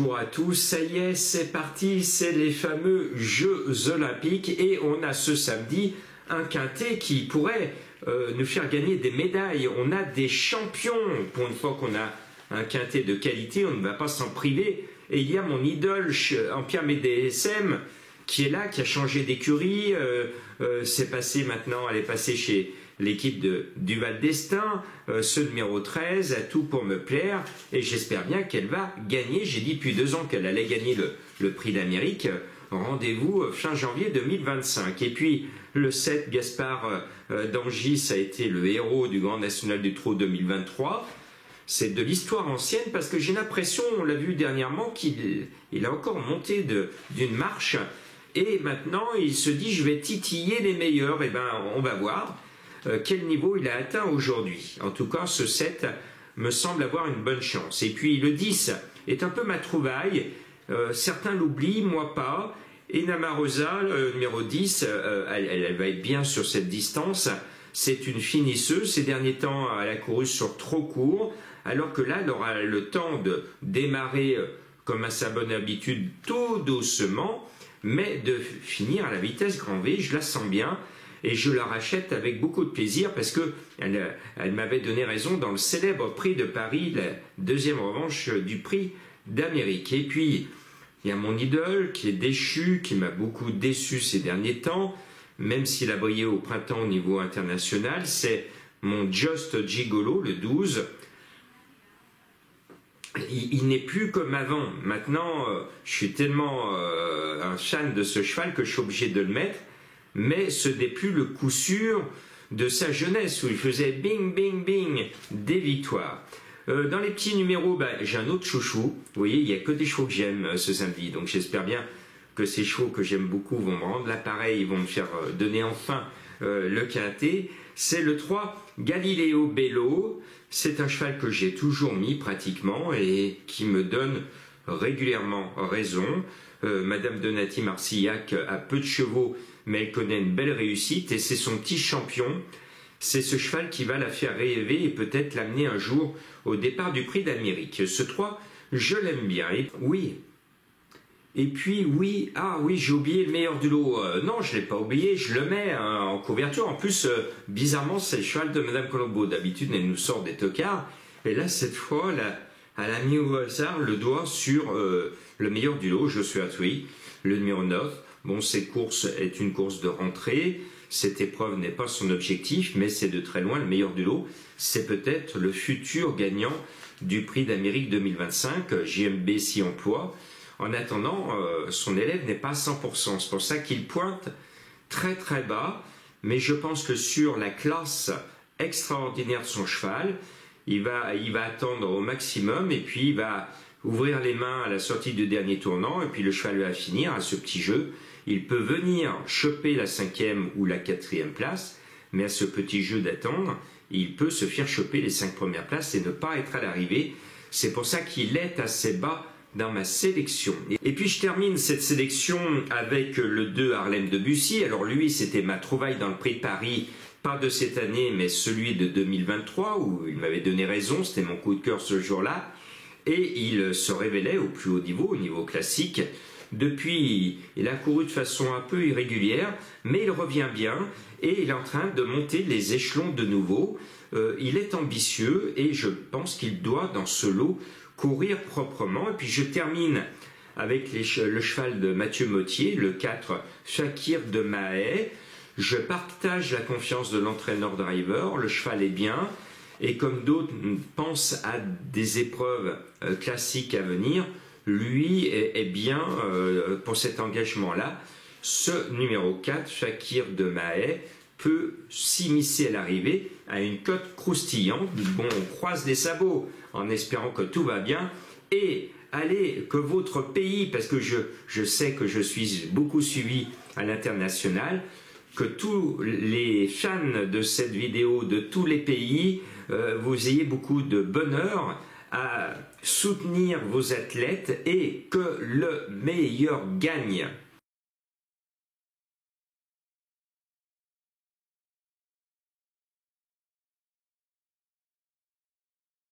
Bonjour à tous, ça y est, c'est parti, c'est les fameux Jeux Olympiques et on a ce samedi un quintet qui pourrait nous faire gagner des médailles. On a des champions, pour une fois qu'on a un quintet de qualité, on ne va pas s'en priver. Et il y a mon idole, Empire MDSM, qui est là, qui a changé d'écurie, c'est passé maintenant, elle est passée chez l'équipe du Val d'Estaing, ce numéro 13, a tout pour me plaire, et j'espère bien qu'elle va gagner. J'ai dit depuis 2 ans qu'elle allait gagner le prix d'Amérique. Rendez-vous fin janvier 2025. Et puis le 7, Gaspard d'Angis a été le héros du Grand National du Trot 2023. C'est de l'histoire ancienne parce que j'ai l'impression, on l'a vu dernièrement, qu'il a encore monté d'une marche. Et maintenant, il se dit, je vais titiller les meilleurs. Et bien, on va voir quel niveau il a atteint aujourd'hui. En tout cas, ce 7 me semble avoir une bonne chance. Et puis, le 10 est un peu ma trouvaille. Certains l'oublient, moi pas. Et Namarosa, numéro 10, elle va être bien sur cette distance. C'est une finisseuse. Ces derniers temps, elle a couru sur trop court. Alors que là, elle aura le temps de démarrer, comme à sa bonne habitude, tout doucement, mais de finir à la vitesse grand V. Je la sens bien et je la rachète avec beaucoup de plaisir parce qu'elle m'avait donné raison dans le célèbre prix de Paris, la deuxième revanche du prix d'Amérique. Et puis, il y a mon idole qui est déchu, qui m'a beaucoup déçu ces derniers temps, même s'il a brillé au printemps au niveau international, c'est mon Just Gigolo, le 12. Il n'est plus comme avant. Maintenant, je suis tellement un fan de ce cheval que je suis obligé de le mettre, mais ce n'est plus le coup sûr de sa jeunesse où il faisait bing, bing, bing, des victoires. Dans les petits numéros, j'ai un autre chouchou. Vous voyez, il n'y a que des chevaux que j'aime ce samedi, donc j'espère bien que ces chevaux que j'aime beaucoup vont me rendre l'appareil, ils vont me faire donner enfin le quintet. C'est le 3, Galileo Bello. C'est un cheval que j'ai toujours mis pratiquement et qui me donne régulièrement raison. Madame Donati Marcillac a peu de chevaux, mais elle connaît une belle réussite et c'est son petit champion. C'est ce cheval qui va la faire rêver et peut-être l'amener un jour au départ du prix d'Amérique. Ce 3, je l'aime bien. Et oui. Et puis oui, j'ai oublié le meilleur du lot. Non, je ne l'ai pas oublié, je le mets en couverture. En plus, bizarrement, c'est le cheval de Madame Colombo. D'habitude, elle nous sort des tocards. Et là, cette fois, elle a mis au hasard le doigt sur le meilleur du lot, Joshua Tree, le numéro 9. Bon, cette course est une course de rentrée. Cette épreuve n'est pas son objectif, mais c'est de très loin le meilleur du lot. C'est peut-être le futur gagnant du prix d'Amérique 2025, JMB s'y emploie. En attendant, son élève n'est pas à 100%. C'est pour ça qu'il pointe très très bas. Mais je pense que sur la classe extraordinaire de son cheval, il va attendre au maximum et puis il va ouvrir les mains à la sortie du dernier tournant. Et puis le cheval va finir à ce petit jeu. Il peut venir choper la 5e ou la 4e place. Mais à ce petit jeu d'attendre, il peut se faire choper les 5 premières places et ne pas être à l'arrivée. C'est pour ça qu'il est assez bas dans ma sélection. Et puis je termine cette sélection avec le 2 Harlem Debussy. Alors lui, c'était ma trouvaille dans le prix de Paris, pas de cette année, mais celui de 2023, où il m'avait donné raison, c'était mon coup de cœur ce jour-là. Et il se révélait au plus haut niveau classique. Depuis, il a couru de façon un peu irrégulière, mais il revient bien et il est en train de monter les échelons de nouveau. Il est ambitieux et je pense qu'il doit, dans ce lot, courir proprement. Et puis je termine avec le cheval de Mathieu Mottier, le 4 Fakir de Mahé. Je partage la confiance de l'entraîneur driver, le cheval est bien et comme d'autres pensent à des épreuves classiques à venir, lui est bien pour cet engagement-là. Ce numéro 4, Fakir de Mahé, peut s'immiscer à l'arrivée à une cote croustillante. Bon, on croise les sabots en espérant que tout va bien. Et allez, que votre pays, parce que je sais que je suis beaucoup suivi à l'international, que tous les fans de cette vidéo de tous les pays, vous ayez beaucoup de bonheur à soutenir vos athlètes et que le meilleur gagne.